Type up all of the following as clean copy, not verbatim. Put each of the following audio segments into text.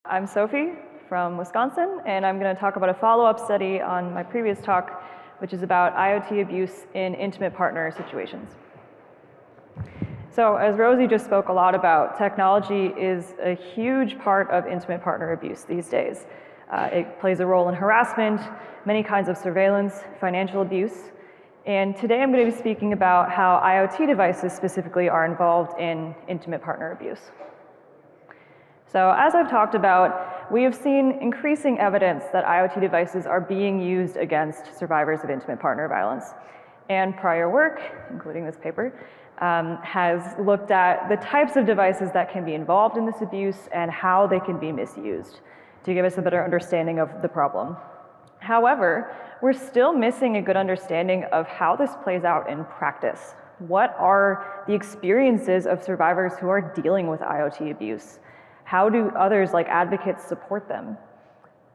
I'm Sophie from Wisconsin, and I'm going to talk about a follow-up study on my previous talk, which is about IoT abuse in intimate partner situations. So as Rosie just spoke a lot about, technology is a huge part of intimate partner abuse these days. It plays a role in harassment, many kinds of surveillance, financial abuse. And today I'm going to be speaking about how IoT devices specifically are involved in intimate partner abuse. So as I've talked about, we have seen increasing evidence that IoT devices are being used against survivors of intimate partner violence. And prior work, including this paper, has looked at the types of devices that can be involved in this abuse and how they can be misused to give us a better understanding of the problem. However, we're still missing a good understanding of how this plays out in practice. What are the experiences of survivors who are dealing with IoT abuse? How do others, like advocates, support them?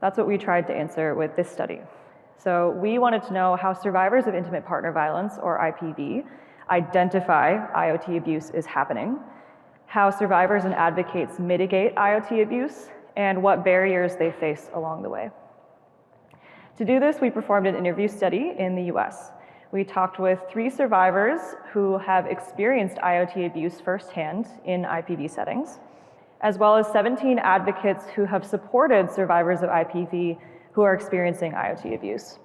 That's what we tried to answer with this study. So we wanted to know how survivors of intimate partner violence, or IPV, identify IoT abuse is happening, how survivors and advocates mitigate IoT abuse, and what barriers they face along the way. To do this, we performed an interview study in the US. We talked with 3 survivors who have experienced IoT abuse firsthand in IPV settings, as well as 17 advocates who have supported survivors of IPV who are experiencing IoT abuse.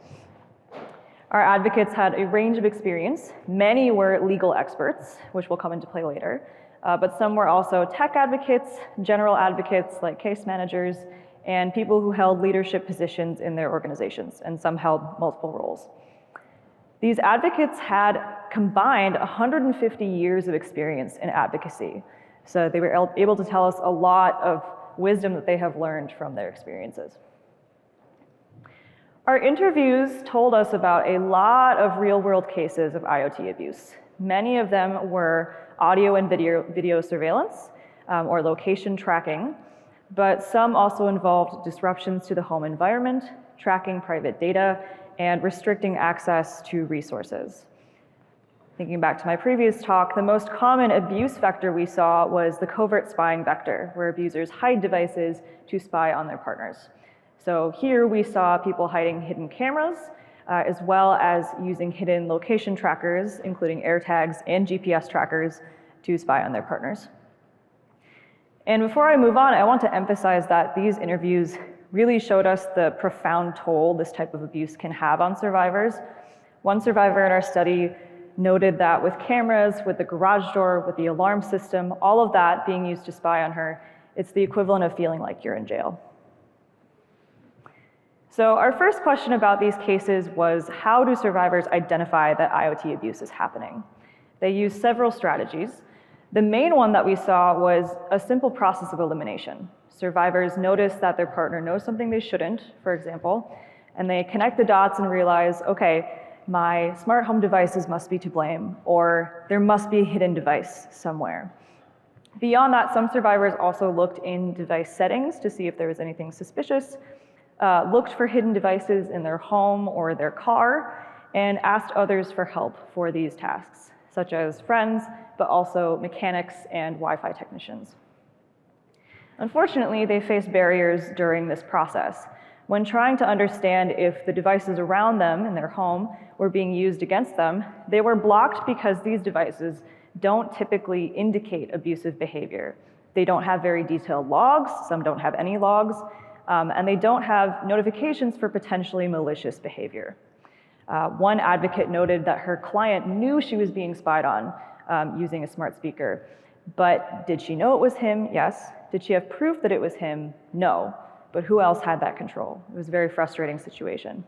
Our advocates had a range of experience. Many were legal experts, which will come into play later, but some were also tech advocates, general advocates like case managers, and people who held leadership positions in their organizations, and some held multiple roles. These advocates had combined 150 years of experience in advocacy. So they were able to tell us a lot of wisdom that they have learned from their experiences. Our interviews told us about a lot of real-world cases of IoT abuse. Many of them were audio and video surveillance or location tracking, but some also involved disruptions to the home environment, tracking private data, and restricting access to resources. Thinking back to my previous talk, the most common abuse vector we saw was the covert spying vector, where abusers hide devices to spy on their partners. So here we saw people hiding hidden cameras, as well as using hidden location trackers, including AirTags and GPS trackers, to spy on their partners. And before I move on, I want to emphasize that these interviews really showed us the profound toll this type of abuse can have on survivors. One survivor in our study noted that with cameras, with the garage door, with the alarm system, all of that being used to spy on her, it's the equivalent of feeling like you're in jail. So our first question about these cases was, how do survivors identify that IoT abuse is happening? They used several strategies. The main one that we saw was a simple process of elimination. Survivors notice that their partner knows something they shouldn't, for example, and they connect the dots and realize, okay, my smart home devices must be to blame, or there must be a hidden device somewhere. Beyond that, some survivors also looked in device settings to see if there was anything suspicious, looked for hidden devices in their home or their car, and asked others for help for these tasks, such as friends, but also mechanics and Wi-Fi technicians. Unfortunately, they faced barriers during this process. When trying to understand if the devices around them in their home were being used against them, they were blocked because these devices don't typically indicate abusive behavior. They don't have very detailed logs, some don't have any logs, and they don't have notifications for potentially malicious behavior. One advocate noted that her client knew she was being spied on using a smart speaker, but did she know it was him? Yes. Did she have proof that it was him? No. But who else had that control? It was a very frustrating situation.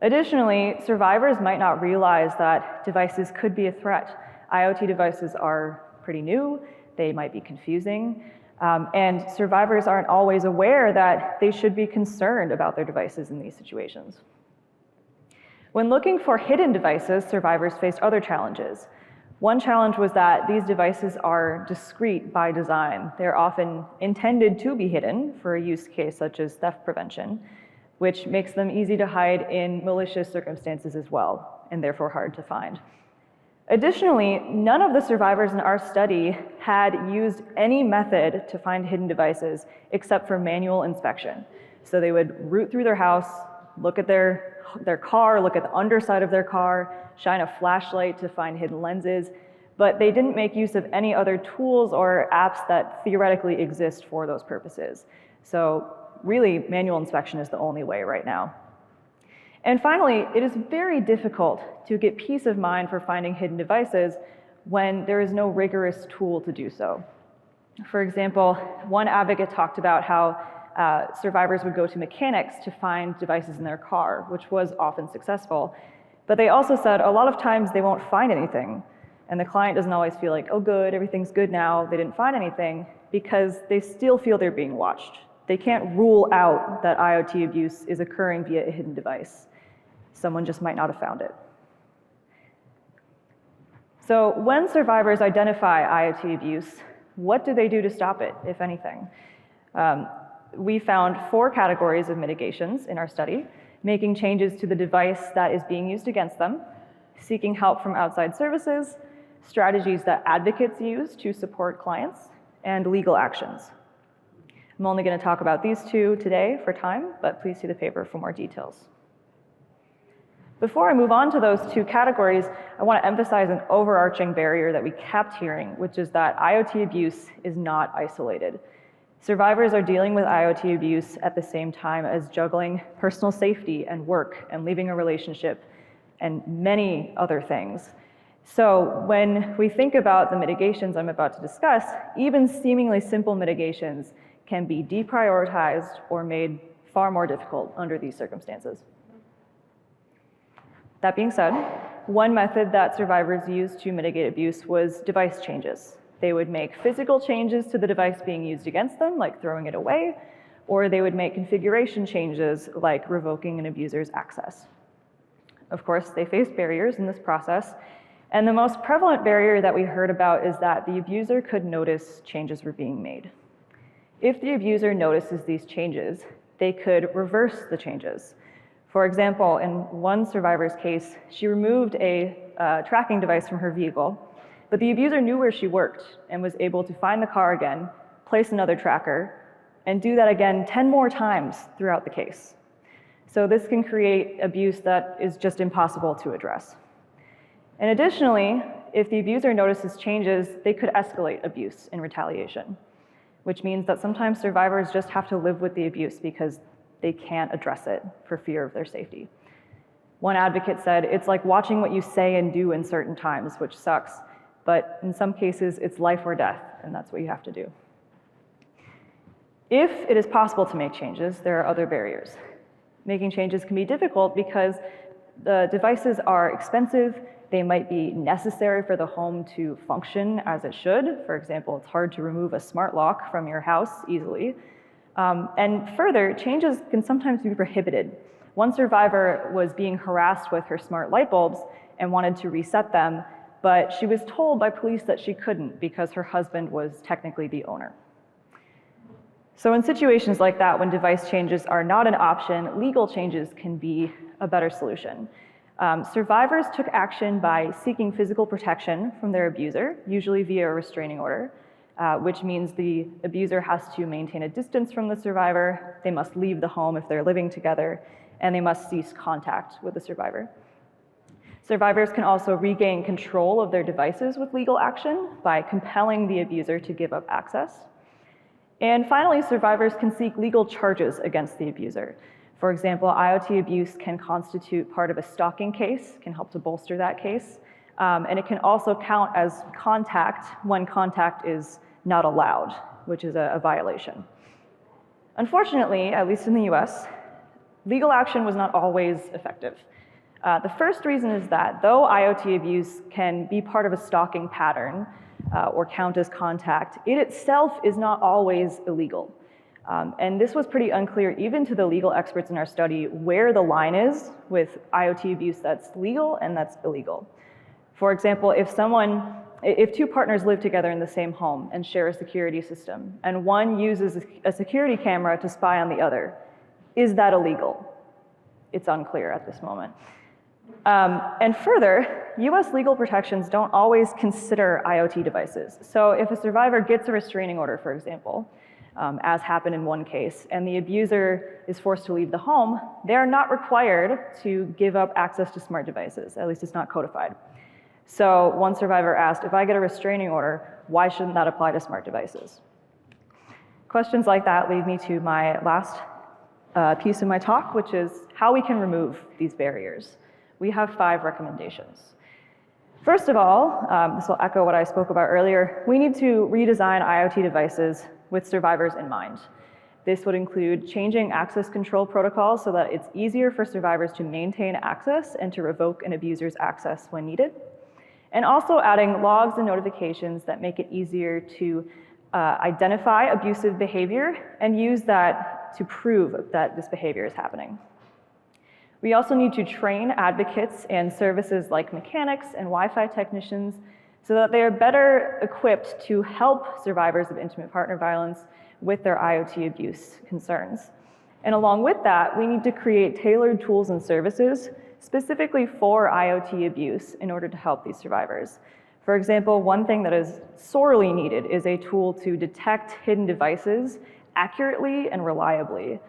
Additionally, survivors might not realize that devices could be a threat. IoT devices are pretty new, they might be confusing, and survivors aren't always aware that they should be concerned about their devices in these situations. When looking for hidden devices, survivors faced other challenges. One challenge was that these devices are discrete by design. They're often intended to be hidden for a use case such as theft prevention, which makes them easy to hide in malicious circumstances as well, and therefore hard to find. Additionally, none of the survivors in our study had used any method to find hidden devices except for manual inspection. So they would root through their house, look at their car, look at the underside of their car, shine a flashlight to find hidden lenses, but they didn't make use of any other tools or apps that theoretically exist for those purposes. So really, manual inspection is the only way right now. And finally, it is very difficult to get peace of mind for finding hidden devices when there is no rigorous tool to do so. For example, one advocate talked about how survivors would go to mechanics to find devices in their car, which was often successful. But they also said a lot of times they won't find anything. And the client doesn't always feel like, oh good, everything's good now, they didn't find anything, because they still feel they're being watched. They can't rule out that IoT abuse is occurring via a hidden device. Someone just might not have found it. So when survivors identify IoT abuse, what do they do to stop it, if anything? We found 4 categories of mitigations in our study: making changes to the device that is being used against them, seeking help from outside services, strategies that advocates use to support clients, and legal actions. I'm only going to talk about these 2 today for time, but please see the paper for more details. Before I move on to those 2 categories, I want to emphasize an overarching barrier that we kept hearing, which is that IoT abuse is not isolated. Survivors are dealing with IoT abuse at the same time as juggling personal safety and work and leaving a relationship and many other things. So when we think about the mitigations I'm about to discuss, even seemingly simple mitigations can be deprioritized or made far more difficult under these circumstances. That being said, one method that survivors used to mitigate abuse was device changes. They would make physical changes to the device being used against them, like throwing it away, or they would make configuration changes, like revoking an abuser's access. Of course, they faced barriers in this process, and the most prevalent barrier that we heard about is that the abuser could notice changes were being made. If the abuser notices these changes, they could reverse the changes. For example, in one survivor's case, she removed a tracking device from her vehicle, but the abuser knew where she worked and was able to find the car again, place another tracker, and do that again 10 more times throughout the case. So this can create abuse that is just impossible to address. And additionally, if the abuser notices changes, they could escalate abuse in retaliation, which means that sometimes survivors just have to live with the abuse because they can't address it for fear of their safety. One advocate said, it's like watching what you say and do in certain times, which sucks, but in some cases it's life or death, and that's what you have to do. If it is possible to make changes, there are other barriers. Making changes can be difficult because the devices are expensive, they might be necessary for the home to function as it should. For example, it's hard to remove a smart lock from your house easily. And further, changes can sometimes be prohibited. One survivor was being harassed with her smart light bulbs and wanted to reset them, but she was told by police that she couldn't because her husband was technically the owner. So in situations like that, when device changes are not an option, legal changes can be a better solution. Survivors took action by seeking physical protection from their abuser, usually via a restraining order, which means the abuser has to maintain a distance from the survivor, they must leave the home if they're living together, and they must cease contact with the survivor. Survivors can also regain control of their devices with legal action by compelling the abuser to give up access. And finally, survivors can seek legal charges against the abuser. For example, IoT abuse can constitute part of a stalking case, can help to bolster that case, and it can also count as contact when contact is not allowed, which is a violation. Unfortunately, at least in the US, legal action was not always effective. The first reason is that though IoT abuse can be part of a stalking pattern or count as contact, it itself is not always illegal. And this was pretty unclear even to the legal experts in our study where the line is with IoT abuse that's legal and that's illegal. For example, if 2 partners live together in the same home and share a security system, and one uses a security camera to spy on the other, is that illegal? It's unclear at this moment. And further, US legal protections don't always consider IoT devices. So if a survivor gets a restraining order, for example, as happened in one case, and the abuser is forced to leave the home, they are not required to give up access to smart devices. At least it's not codified. So one survivor asked, if I get a restraining order, why shouldn't that apply to smart devices? Questions like that lead me to my last piece of my talk, which is how we can remove these barriers. We have 5 recommendations. First of all, this will echo what I spoke about earlier, we need to redesign IoT devices with survivors in mind. This would include changing access control protocols so that it's easier for survivors to maintain access and to revoke an abuser's access when needed. And also adding logs and notifications that make it easier to identify abusive behavior and use that to prove that this behavior is happening. We also need to train advocates and services like mechanics and Wi-Fi technicians so that they are better equipped to help survivors of intimate partner violence with their IoT abuse concerns. And along with that, we need to create tailored tools and services specifically for IoT abuse in order to help these survivors. For example, one thing that is sorely needed is a tool to detect hidden devices accurately and reliably.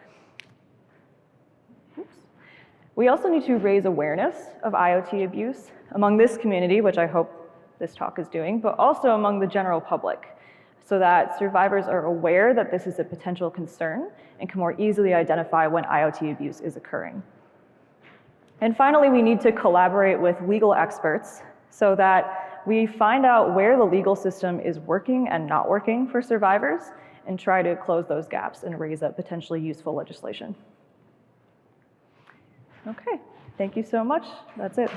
We also need to raise awareness of IoT abuse among this community, which I hope this talk is doing, but also among the general public, so that survivors are aware that this is a potential concern and can more easily identify when IoT abuse is occurring. And finally, we need to collaborate with legal experts so that we find out where the legal system is working and not working for survivors and try to close those gaps and raise up potentially useful legislation. Okay, thank you so much. That's it.